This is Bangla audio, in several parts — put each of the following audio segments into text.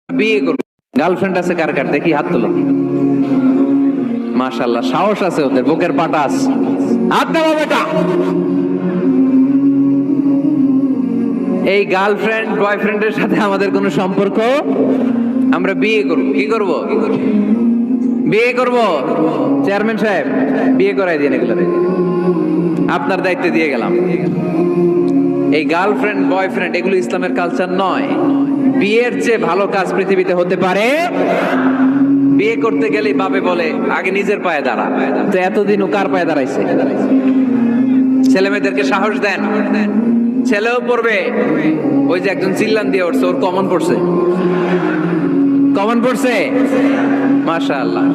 বিয়ে করব, গার্লফ্রেন্ড আছে কার কার দেখি হাত তোলো। মাশাআল্লাহ, সাহস আছে ওদের, বুকের পাটা আছে। হাত দাও বেটা। এই গার্লফ্রেন্ড বয়ফ্রেন্ডের সাথে আমাদের কোনো সম্পর্ক, আমরা বিয়ে করব। কি করব? বিয়ে করব। চেয়ারম্যান সাহেব বিয়ে করাই দিন, এগুলো আপনার দায়িত্বে দিয়ে গেলাম। এই গার্লফ্রেন্ড বয়ফ্রেন্ড এগুলো ইসলামের কালচার নয়। বিয়ের চেয়ে ভালো কাজ পৃথিবীতে হতে পারে? বিয়ে করতে গেলেই বাপে বলে আগে নিজের পায়ে দাঁড়া। তো এতদিন ও কার পায়ে দাঁড়াইছে? ছেলে মেয়েদেরকে সাহস দেন, ছেলেও পড়বে। ওই যে একজন চিল্লান দিয়ে উঠছে, ওর কমন পড়ছে, কমন পড়ছে। মাশাআল্লাহ।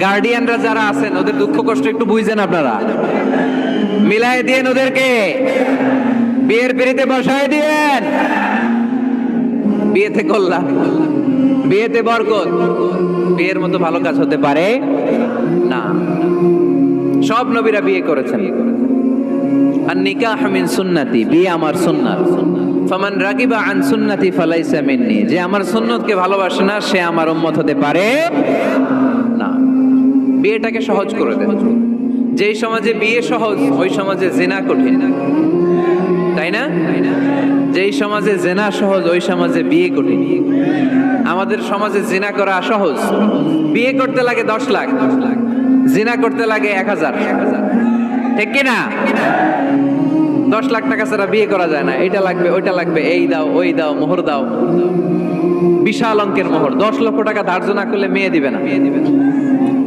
গার্ডিয়ানরা যারা আছেন ওদের দুঃখ কষ্ট একটু বুঝেন আপনারা, মিলাই দিয়েন ওদেরকে, বিয়ের পিড়িতে বসায় দিয়েন। বিয়েতে কল্যাণ, বিয়েতে বরকত। বিয়ের মতো ভালো কাজ হতে পারে না। সব নবীরা বিয়ে করেছেন। আর নিকাহ মিন সুন্নতি, বিয়ে আমার সুন্নাত। ফামান রাগিবা আন সুন্নতি ফালাইসা মিন্নি, যে আমার সুন্নতকে ভালোবাসে না সে আমার উম্মত হতে পারে না। বিয়েটাকে সহজ করে দেন। যেই সমাজে বিয়ে সহজ ওই সমাজে জিনা কঠিন, তাই না? যেই সমাজে জিনা সহজ ওই সমাজে বিয়ে কঠিন। আমাদের সমাজে জিনা করা সহজ, বিয়ে করতে লাগে 10 লাখ, জিনা করতে লাগে 1000। ঠিক কিনা? 10 লাখ টাকা ছাড়া বিয়ে করা যায় না। এটা লাগবে, ওইটা লাগবে, এই দাও, ওই দাও, মোহর দাও, বিশাল অঙ্কের মোহর। 10 লক্ষ টাকা ধার্য না করলে মেয়ে দিবে না।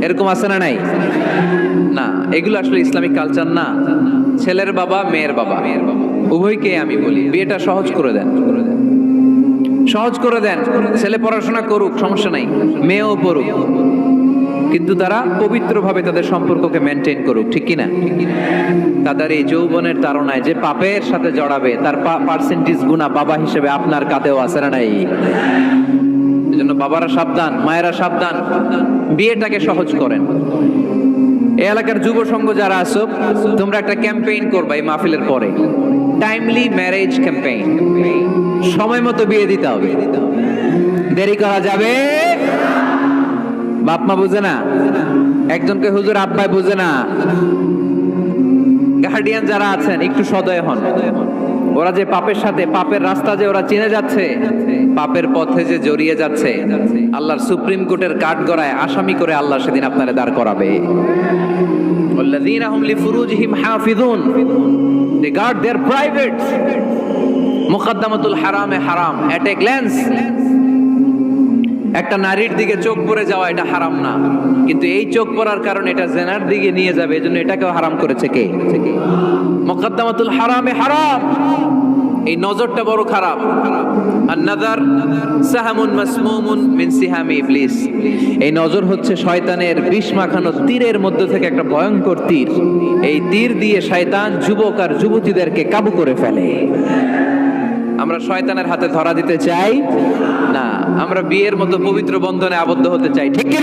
এরকম আছে না? নাই না। এগুলো আসলে ইসলামিক কালচার না। ছেলের বাবা মেয়ের বাবা উভয়কে আমি বলি বিয়েটা সহজ করে দেন, সহজ করে দেন। ছেলে পড়াশোনা করুক, সমস্যা নাই, মেয়েও পড়ুক, কিন্তু তারা পবিত্রভাবে তাদের সম্পর্ককে মেনটেন করুক। ঠিক কিনা? তাদের এই যৌবনের তাড়নায় যে পাপের সাথে জড়াবে তার পার্সেন্টেজ গুণা বাবা হিসেবে আপনার কাঁধেও আছে না নাই? এজন্য বাবারা সাবধান, মায়েরা সাবধান, বিয়েটাকে সহজ করেন। এই এলাকার যুব সংঘ যারা আছো, তোমরা একটা ক্যাম্পেইন করবা এই মাহফিলের পরে, টাইমলি ম্যারেজ ক্যাম্পেইন। সময় মতো বিয়ে দিতে হবে, দেরি করা যাবে। বাপ মা বুঝে না, একজনকে হুজুর আব্বাই বুঝে না। গার্ডিয়ান যারা আছেন একটু সদয় হন। ওরা যে পাপের সাথে, পাপের রাস্তা যে ওরা চিনে যাচ্ছে, পাপের পথে যে জড়িয়ে যাচ্ছে, আল্লাহর সুপ্রিম কোর্টের কাঠগড়ায় আসামি করে আল্লাহ সেদিন আপনারে দাঁড় করাবে। ওয়াল্লাযীনা হুম লিফুরুজিহিম হাফিজুন, দে গার্ড देयर প্রাইভেটস। মুকদ্দামাতুল হারামে হারাম, এট এ গ্ল্যান্স। একটা নারীর দিকে চোখ পড়ে যাওয়া এটা হারাম না, কিন্তু এই চোখ পড়ার কারণে এটা জেনার দিকে নিয়ে যাবে, এজন্য এটাকেও হারাম করেছে কে? মুকদ্দামাতুল হারামে হারাম। এই নজরটা বড় খারাপ। আর নাযার সাহামুন মাসমুমুন মিন সিহামি ইবলিস, এই নজর হচ্ছে শয়তানের বিষ মাখানো তীরের মধ্যে থেকে একটা ভয়ঙ্কর তীর। এই তীর দিয়ে শয়তান যুবক আর যুবতীদেরকে কাবু করে ফেলে। আমরা শয়তানের হাতে ধরা দিতে চাই না, আমরা বিয়ের মতো পবিত্র বন্ধনে আবদ্ধ হতে চাই। ঠিক কি?